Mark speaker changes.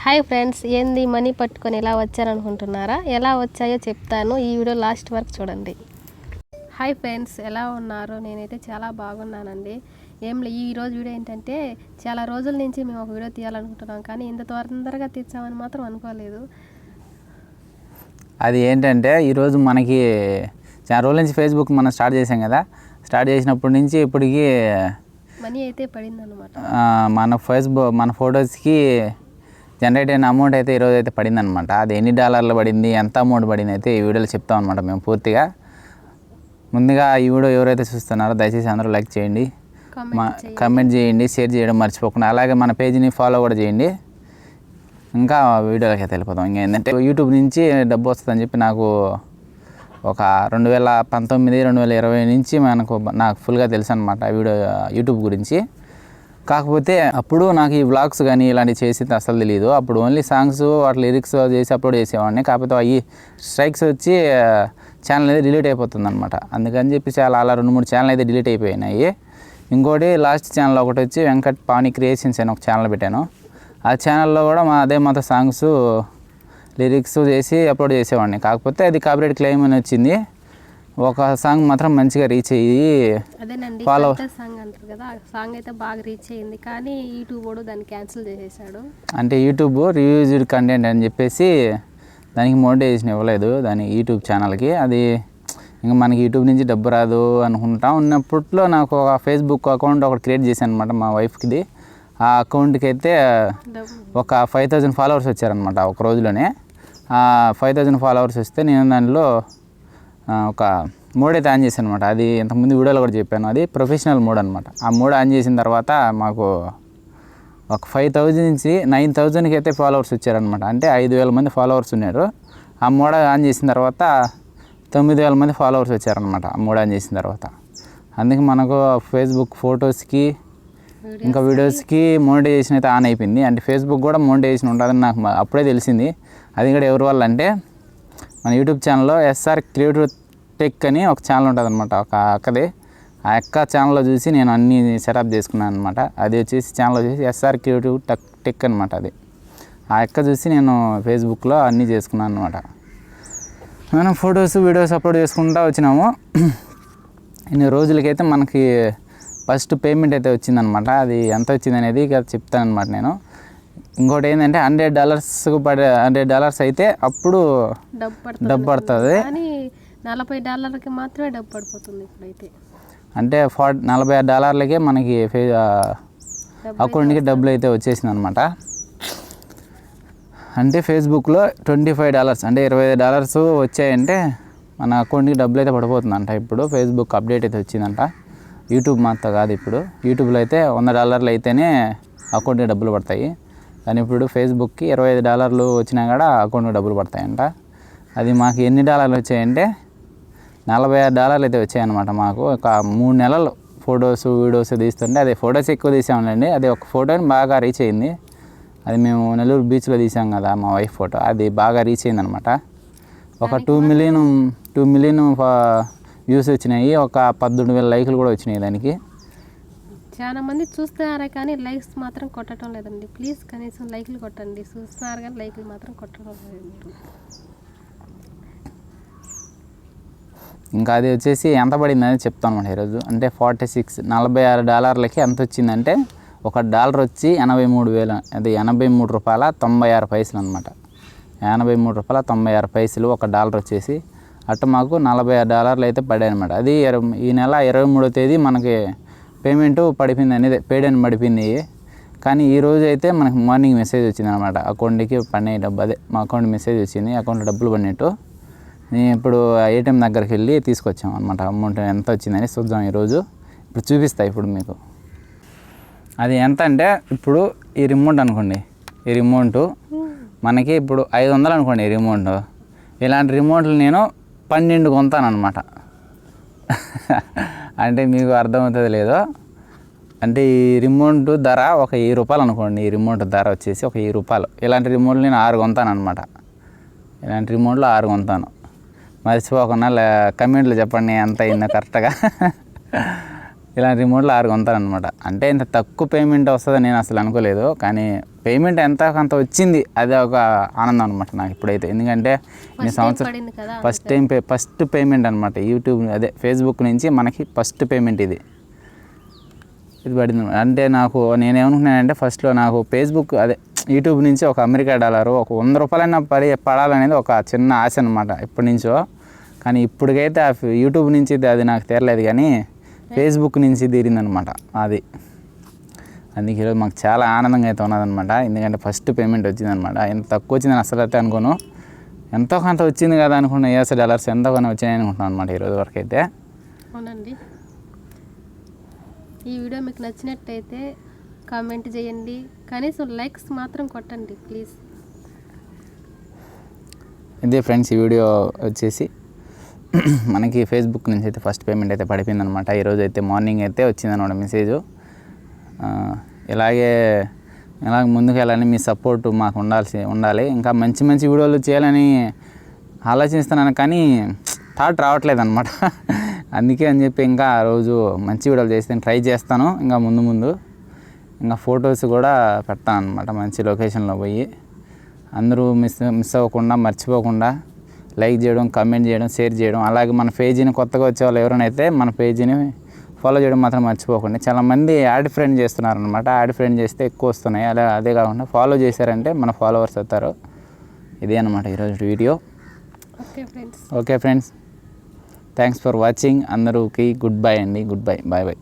Speaker 1: Hi friends, ఏంది money పట్టుకొని ఎలా వచ్చారనుకుంటున్నారా? ఎలా వచ్చాయో చెప్తాను, ఈ వీడియో లాస్ట్ వరకు చూడండి. హాయ్ ఫ్రెండ్స్, ఎలా ఉన్నారు? నేనైతే చాలా బాగున్నానండి. ఈరోజు వీడియో ఏంటంటే, చాలా రోజుల నుంచి మేము ఒక వీడియో తీయాలనుకుంటున్నాం, కానీ ఇంత తొందరగా తీర్చామని మాత్రం అనుకోలేదు.
Speaker 2: అది ఏంటంటే, ఈరోజు మనకి చాలా రోజుల నుంచి ఫేస్బుక్ మనం స్టార్ట్ చేసాం కదా. స్టార్ట్ చేసినప్పటి నుంచి ఇప్పటికి
Speaker 1: మనీ అయితే పడిందన్నమాట.
Speaker 2: మన ఫొటోస్కి జనరేట్ అయిన అమౌంట్ అయితే ఈరోజు అయితే పడిందనమాట. అది ఎన్ని డాలర్లు పడింది, ఎంత అమౌంట్ పడింది అయితే ఈ వీడియోలో చెప్తాం అనమాట మేము పూర్తిగా. ముందుగా ఈ వీడియో ఎవరైతే చూస్తున్నారో దయచేసి అందరూ లైక్ చేయండి, కామెంట్ చేయండి, షేర్ చేయడం మర్చిపోకుండా. అలాగే మన పేజీని ఫాలో కూడా చేయండి. ఇంకా వీడియోలకి అయితే వెళ్ళిపోతాం. ఇంకా ఏంటంటే, యూట్యూబ్ నుంచి డబ్బు వస్తుందని చెప్పి నాకు ఒక 2019, 2020 నుంచి నాకు ఫుల్గా తెలుసు అనమాట యూట్యూబ్ గురించి. కాకపోతే అప్పుడు నాకు ఈ వ్లాగ్స్ కానీ ఇలాంటివి చేసేది అసలు తెలియదు. అప్పుడు ఓన్లీ సాంగ్స్ వాటి లిరిక్స్ చేసి అప్లోడ్ చేసేవాడిని. కాకపోతే అవి స్ట్రైక్స్ వచ్చి ఛానల్ అనేది డిలీట్ అయిపోతుంది అనమాట. అందుకని చెప్పి అలా 2-3 ఛానల్ అయితే డిలీట్ అయిపోయినాయి. ఇంకోటి లాస్ట్ ఛానల్ ఒకటి వచ్చి వెంకట్ పావని క్రియేషన్స్ అని ఒక ఛానల్ పెట్టాను. ఆ ఛానల్లో కూడా మాతో సాంగ్స్ లిరిక్స్ చేసి అప్లోడ్ చేసేవాడిని. కాకపోతే అది కాపీరైట్ క్లెయిమ్ అని వచ్చింది. ఒక సాంగ్ మాత్రం మంచిగా రీచ్ అయ్యి
Speaker 1: ఫాలో సాంగ్ అంటారు కదా, ఆ సాంగ్ అయితే బాగా రీచ్ అయ్యింది. కానీ యూట్యూబ్ కూడా దాన్ని క్యాన్సిల్ చేసేసాడు.
Speaker 2: అంటే యూట్యూబ్ రివ్యూజ్డ్ కంటెంట్ అని చెప్పేసి దానికి మోటివేషన్ ఇవ్వలేదు దాని యూట్యూబ్ ఛానల్కి. అది ఇంకా మనకి యూట్యూబ్ నుంచి డబ్బు రాదు అనుకుంటా ఉన్నప్పట్లో నాకు ఒక ఫేస్బుక్ అకౌంట్ ఒకటి క్రియేట్ చేశాను అనమాట మా వైఫ్కి. ఆ అకౌంట్కి అయితే ఒక 5000 ఫాలోవర్స్ వచ్చారనమాట ఒక రోజులోనే. 5000 ఫాలోవర్స్ వస్తే నేను దానిలో ఒక మోడ్ అయితే ఆన్ చేశాను అనమాట. అది ఇంతకుముందు వీడియోలో కూడా చెప్పాను, అది ప్రొఫెషనల్ మోడ్ అనమాట. ఆ మోడ్ ఆన్ చేసిన తర్వాత మాకు ఒక 5000 నుంచి 9000కి అయితే ఫాలోవర్స్ వచ్చారనమాట. అంటే 5000 మంది ఫాలోవర్స్ ఉన్నారు. ఆ మోడ్ ఆన్ చేసిన తర్వాత 9000 మంది ఫాలోవర్స్ వచ్చారనమాట ఆ మోడ్ ఆన్ చేసిన తర్వాత. అందుకే మనకు ఫేస్బుక్ ఫొటోస్కి ఇంకా వీడియోస్కి మోనిటైజేషన్ అయితే ఆన్ అయిపోయింది. అంటే ఫేస్బుక్ కూడా మోనిటైజేషన్ ఉంటుందని నాకు అప్పుడే తెలిసింది. అది కూడా ఎవరి వల్ల అంటే, మన యూట్యూబ్ ఛానల్లో SR క్రియేటివ్ టెక్ అని ఒక ఛానల్ ఉంటుంది అనమాట, ఒక అక్కది. ఆ అక్క ఛానల్లో చూసి నేను అన్నీ సెటప్ చేసుకున్నాను అనమాట. అది వచ్చేసి ఛానల్ వచ్చేసి SR క్రియేటివ్ టెక్ అనమాట. అది ఆ అక్క చూసి నేను ఫేస్బుక్లో అన్నీ చేసుకున్నాను అనమాట. మనం ఫొటోస్ వీడియోస్ అప్లోడ్ చేసుకుంటూ వచ్చినాము. ఇన్ని రోజులకైతే మనకి ఫస్ట్ పేమెంట్ అయితే వచ్చిందనమాట. అది ఎంత వచ్చింది అనేది ఇక చెప్తాను అనమాట నేను. ఇంకోటి ఏంటంటే $100 అయితే అప్పుడు డబ్బు పడుతుంది.
Speaker 1: $40కి మాత్రమే డబ్బు పడిపోతుంది ఇప్పుడైతే.
Speaker 2: అంటే $46 మనకి అకౌంట్కి డబ్బులు అయితే వచ్చేసింది అనమాట. అంటే ఫేస్బుక్లో $25 అంటే $25 వచ్చాయంటే మన అకౌంట్కి డబ్బులు అయితే పడిపోతుందంట. ఇప్పుడు ఫేస్బుక్ అప్డేట్ అయితే వచ్చిందంట. యూట్యూబ్ మాత్రం కాదు. ఇప్పుడు యూట్యూబ్లో అయితే $100 అయితేనే అకౌంట్కి డబ్బులు పడతాయి. కానీ ఇప్పుడు ఫేస్బుక్కి $25 వచ్చినా కూడా అకౌంట్కి డబ్బులు పడతాయంట. అది మాకు ఎన్ని డాలర్లు వచ్చాయంటే $46 అయితే వచ్చాయన్నమాట. మాకు ఒక 3 నెలలు ఫొటోస్ వీడియోస్ తీస్తుంటే, అదే ఫొటోస్ ఎక్కువ తీసామండి. అది ఒక ఫోటోని బాగా రీచ్ అయింది. అది మేము నెల్లూరు బీచ్లో తీసాం కదా మా వైఫ్ ఫోటో, అది బాగా రీచ్ అయింది అనమాట. ఒక 2 మిలియన్ వ్యూస్ వచ్చినాయి. ఒక 18,000 లైకులు కూడా వచ్చినాయి దానికి.
Speaker 1: చాలా మంది చూస్తున్నారా కానీ లైక్స్ మాత్రం కొట్టడం లేదండి. ప్లీజ్ కనీసం లైక్లు కొట్టండి. చూస్తున్నారు కానీ లైక్లు మాత్రం కొట్టడం లేదు మీరు.
Speaker 2: ఇంకా అది వచ్చేసి ఎంత పడిందని చెప్తాను అనమాట ఈరోజు. అంటే $46 ఎంత వచ్చిందంటే, $1 వచ్చి 83,000, అది $83.96 అనమాట. $83.96 $1 వచ్చేసి. అట్ట మాకు $46 అయితే పడాయి అనమాట. అది ఈ నెల 23వ తేదీ మనకి పేమెంట్ పడిపోయింది అనేది, పేడ్ అని పడిపోయింది. కానీ ఈరోజు అయితే మనకి మార్నింగ్ మెసేజ్ వచ్చింది అనమాట, అకౌంట్కి పడినాయి డబ్బు. అదే మా అకౌంట్ మెసేజ్ వచ్చింది, అకౌంట్లో డబ్బులు పడినట్టు. నేను ఇప్పుడు ATM దగ్గరికి వెళ్ళి తీసుకొచ్చాం అనమాట. అమౌంట్ ఎంత వచ్చిందని చూద్దాం ఈరోజు. ఇప్పుడు చూపిస్తా ఇప్పుడు మీకు. అది ఎంత అంటే, ఇప్పుడు ఈ రిమోట్ అనుకోండి, ఈ రిమోట్ మనకి ఇప్పుడు 500 అనుకోండి ఈ రిమోట్. ఇలాంటి రిమోట్లు నేను 12 కొంటాను అనమాట. అంటే మీకు అర్థమవుతుంది లేదో. అంటే ఈ రిమోట్ ధర ఒక ₹1000 అనుకోండి. ఈ రిమోట్ ధర వచ్చేసి ఒక ₹1000. ఇలాంటి రిమోట్లు నేను 6 కొంటాను అనమాట. ఇలాంటి రిమోట్లు 6 కొంటాను. మర్చిపోకుండా కమెంట్లు చెప్పండి ఎంత అయిందో కరెక్ట్గా. ఇలాంటి రిమోట్లు 6 కొంటాను అనమాట. అంటే ఇంత తక్కువ పేమెంట్ వస్తుందని నేను అసలు అనుకోలేదు. కానీ పేమెంట్ ఎంత కొంత వచ్చింది, అదే ఒక ఆనందం అనమాట నాకు ఇప్పుడైతే. ఎందుకంటే ఈ సంవత్సరం
Speaker 1: పడింది కదా.
Speaker 2: ఫస్ట్ పేమెంట్ అనమాట యూట్యూబ్, అదే ఫేస్బుక్ నుంచి మనకి ఫస్ట్ పేమెంట్ ఇది పడింది. అంటే నాకు నేనేమనుకున్నానంటే ఫస్ట్లో నాకు ఫేస్బుక్ అదే యూట్యూబ్ నుంచి ఒక అమెరికా డాలరు ఒక 100 రూపాయలైనా పడాలనేది ఒక చిన్న ఆశ అనమాట ఎప్పటి నుంచో. కానీ ఇప్పటికైతే ఆ యూట్యూబ్ నుంచి అది నాకు తీరలేదు, కానీ ఫేస్బుక్ నుంచి తీరిందనమాట అది. అందుకే ఈరోజు మాకు చాలా ఆనందంగా అయితే ఉన్నదనమాట. ఎందుకంటే ఫస్ట్ పేమెంట్ వచ్చిందనమాట. ఎంత తక్కువ వచ్చిందని అసలు అయితే అనుకోను, ఎంతో కొంత వచ్చింది కదా అనుకున్న $US ఎంతో కొంత వచ్చినాయి అనుకుంటున్నాను అనమాట ఈరోజు వరకు అయితే.
Speaker 1: అవునండి. ఈ వీడియో మీకు నచ్చినట్టయితే కామెంట్ చేయండి, కనీసం లైక్స్ మాత్రం కొట్టండి ప్లీజ్.
Speaker 2: ఇదే ఫ్రెండ్స్, ఈ వీడియో వచ్చేసి మనకి ఫేస్బుక్ నుంచి అయితే ఫస్ట్ పేమెంట్ అయితే పడిపోయిందనమాట. ఈరోజు అయితే మార్నింగ్ అయితే వచ్చిందనమాట మెసేజు. ఇలాగే ముందుకు వెళ్ళాలని మీ సపోర్టు మాకు ఉండాలి. ఇంకా మంచి మంచి వీడియోలు చేయాలని ఆలోచిస్తున్నాను, కానీ థాట్ రావట్లేదు అనమాట. అందుకే అని చెప్పి ఇంకా రోజు మంచి వీడియోలు చేస్తే ట్రై చేస్తాను. ఇంకా ముందు ఇంకా ఫొటోస్ కూడా పెడతాను అనమాట. మంచి లొకేషన్లో పోయి అందరూ మిస్ అవ్వకుండా, మర్చిపోకుండా లైక్ చేయడం, కామెంట్ చేయడం, షేర్ చేయడం. అలాగే మన పేజీని కొత్తగా వచ్చే వాళ్ళు ఎవరైనా అయితే మన పేజీని ఫాలో చేయడం మాత్రం మర్చిపోకండి. చాలామంది యాడ్ ఫ్రెండ్ చేస్తున్నారు అనమాట. యాడ్ ఫ్రెండ్ చేస్తే ఎక్కువ వస్తున్నాయి. అదే కాకుండా ఫాలో చేశారంటే మన ఫాలోవర్స్ అవుతారు. ఇదే అనమాట ఈరోజు వీడియో. Okay friends, thanks for watching. అందరికి గుడ్ బై అండి. Goodbye, bye bye.